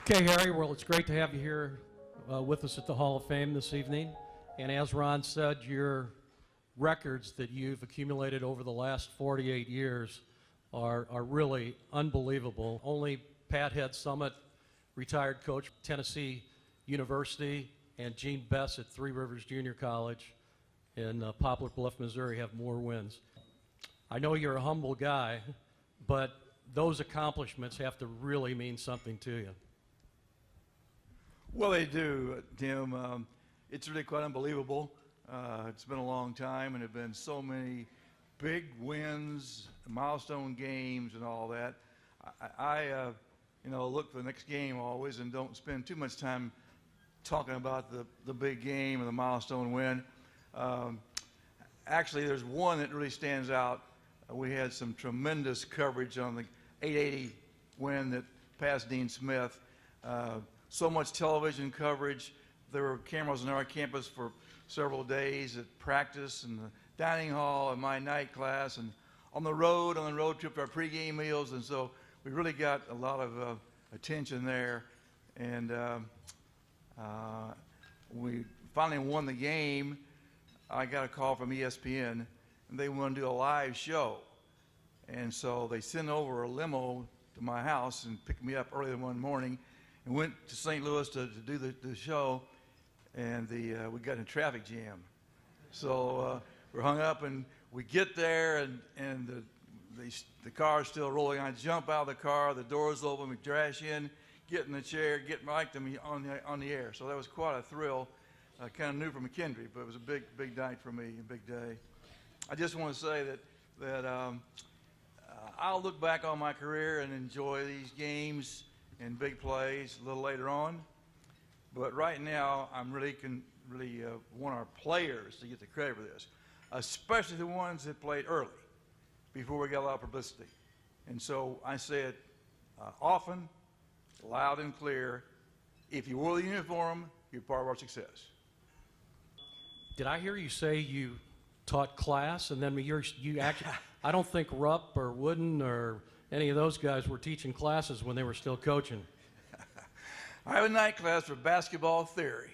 Okay, Harry, well, it's great to have you here with us at the Hall of Fame this evening. And as Ron said, your records that you've accumulated over the last 48 years are really unbelievable. Only Pat Head Summit, retired coach, Tennessee University, and Gene Bess at Three Rivers Junior College in Poplar Bluff, Missouri, have more wins. I know you're a humble guy, but those accomplishments have to really mean something to you. Well, they do, Tim. It's really quite unbelievable. It's been a long time, and there have been so many big wins, milestone games, and all that. I look for the next game always, and don't spend too much time talking about the big game or the milestone win. Actually, there's one that really stands out. We had some tremendous coverage on the 880 win that passed Dean Smith. So much television coverage. There were cameras on our campus for several days at practice and the dining hall and my night class and on the road trip to our pregame meals. And so we really got a lot of attention there. And we finally won the game. I got a call from ESPN, and they wanted to do a live show. And so they sent over a limo to my house and picked me up early one morning and went to St. Louis to do the show, and we got in a traffic jam. So we're hung up, and we get there, and the car's still rolling. I jump out of the car, the door's open, we dash in, get in the chair, get right to me on the air. So that was quite a thrill. Kind of new for McKendree, but it was a big night for me, a big day. I just want to say that I'll look back on my career and enjoy these games and big plays a little later on. But right now, I'm really want our players to get the credit for this, especially the ones that played early, before we got a lot of publicity. And so I say it often, loud and clear: if you wore the uniform, you're part of our success. Did I hear you say you taught class, and then you actually, I don't think Rupp or Wooden or any of those guys were teaching classes when they were still coaching. I have a night class for basketball theory.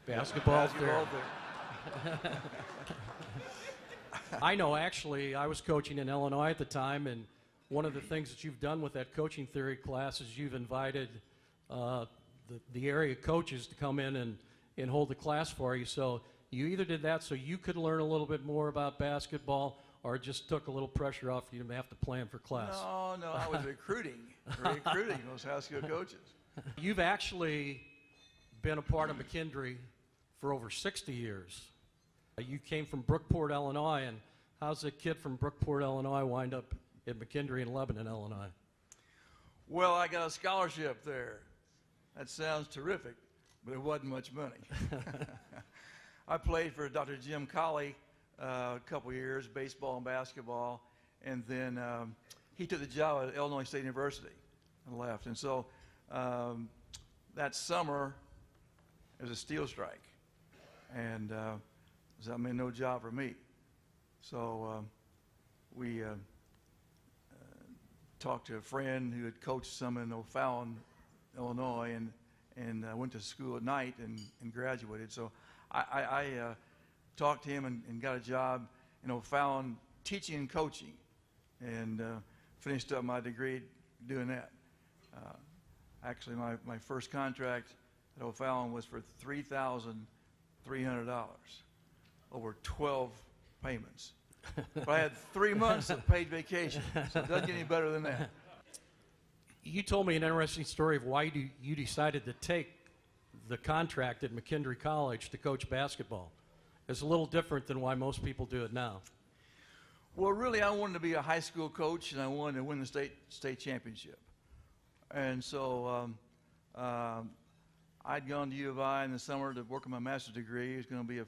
Basketball theory. I know, actually, I was coaching in Illinois at the time, and one of the things that you've done with that coaching theory class is you've invited the area coaches to come in and hold the class for you. So you either did that so you could learn a little bit more about basketball, or it just took a little pressure off you to have to plan for class. No, I was recruiting those high school coaches. You've actually been a part of McKendree for over 60 years. You came from Brookport, Illinois, and how's a kid from Brookport, Illinois wind up at McKendree in Lebanon, Illinois? Well, I got a scholarship there. That sounds terrific, but it wasn't much money. I played for Dr. Jim Colley a couple years, baseball and basketball, and then he took the job at Illinois State University and left. And so that summer, it was a steel strike, and no job for me. So we talked to a friend who had coached some in O'Fallon, Illinois, and went to school at night and graduated. So I talked to him and got a job in O'Fallon teaching and coaching, and finished up my degree doing that. Actually, my first contract at O'Fallon was for $3,300 over 12 payments. But I had 3 months of paid vacation, so it doesn't get any better than that. You told me an interesting story of why you decided to take the contract at McKendree College to coach basketball. It's a little different than why most people do it now. Well, really, I wanted to be a high school coach, and I wanted to win the state championship. And so I'd gone to U of I in the summer to work on my master's degree. It was going to be a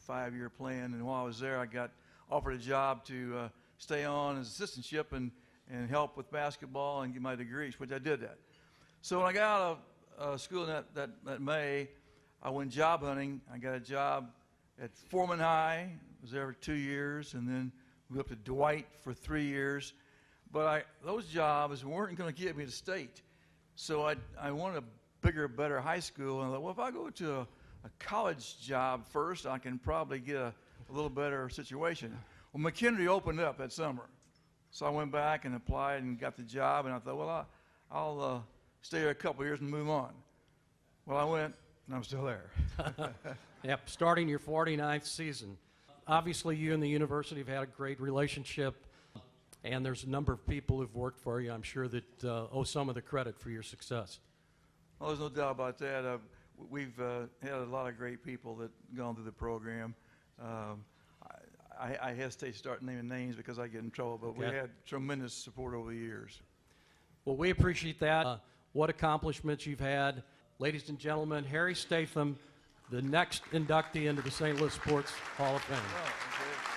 5-year plan, and while I was there, I got offered a job to stay on as assistantship and help with basketball and get my degrees, which I did that. So when I got out of school that May, I went job hunting. I got a job at Foreman High. I was there for 2 years, and then moved up to Dwight for 3 years. But those jobs weren't going to get me to state. So I wanted to bigger, better high school. And I thought, well, if I go to a college job first, I can probably get a little better situation. Well, McHenry opened up that summer. So I went back and applied and got the job, and I thought, well, I'll stay here a couple of years and move on. Well, I went, and I'm still there. Yep, starting your 49th season. Obviously, you and the university have had a great relationship, and there's a number of people who've worked for you, I'm sure, that owe some of the credit for your success. Well, there's no doubt about that. We've had a lot of great people that gone through the program. I hesitate to start naming names because I get in trouble, but we had tremendous support over the years. Well, we appreciate that. What accomplishments you've had. Ladies and gentlemen, Harry Statham, the next inductee into the St. Louis Sports Hall of Fame. Oh, okay.